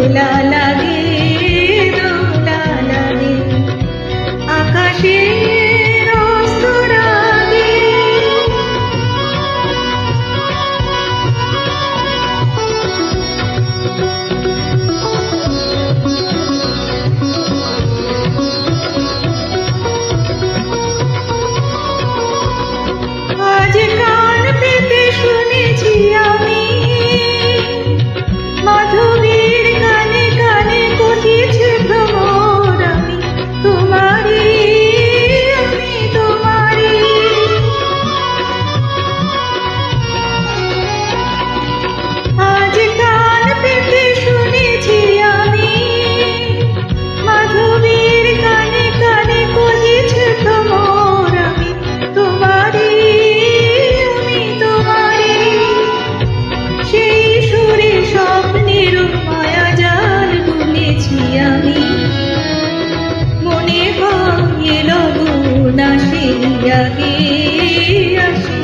দোলা লাগে, দোলা লাগে আকাশের অস্তরাগে। আজ কান পেতে শুনেছি আমি মাধবীর কানে কানে কহিছে ভ্রমর, আমি তোমারি, আমি তোমারি। আজ কান পেতে শুনেছি আমি মাধবীর কানে কানে কহিছে ভ্রমর, আমি তোমারি, আমি তোমারি। সেই সুরে স্বপ্নের মায়াজাল বুনেছি আমি, মনে হয় লগন আসে আগে আসে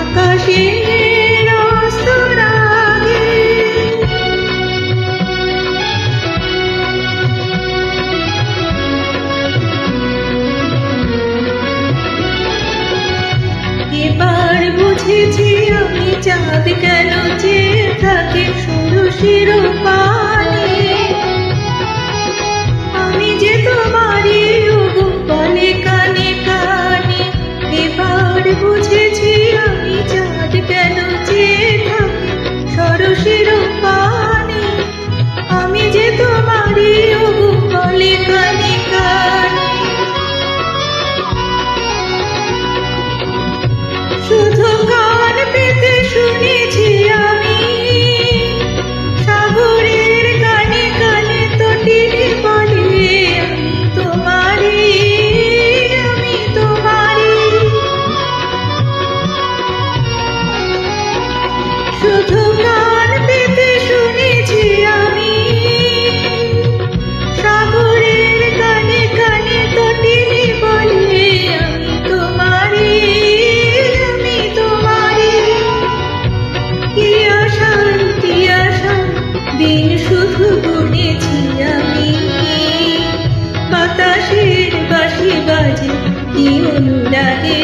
আকাশের অস্তরাগে। এবার বুঝেছি আমি চাঁদ কেন চেয়ে থাকে ষোড়শীর পানে, আমি যে তোমারই ওগো বলে কানে কানে। এবার বুঝেছি আমি চাঁদ কেন চেয়ে থাকে ষোড়শীর পানে, আমি যে তোমারই ওগো বলে কানে কানে। শুধু কান পেতে শুনেছি আমি সাগরের কানে কানে তটিনী বলে, আমি তোমারি, আমি তোমারি। শুধু কান পেতে শুনেছি আমি সাগরের কানে কানে তটিনী বলে, আমি তোমারি, আমি তোমারি। কি আশার কি আশার দিন শুধু গুনেছি আমি, বাতাসের বাঁশি বাজে কি অনুরাগে।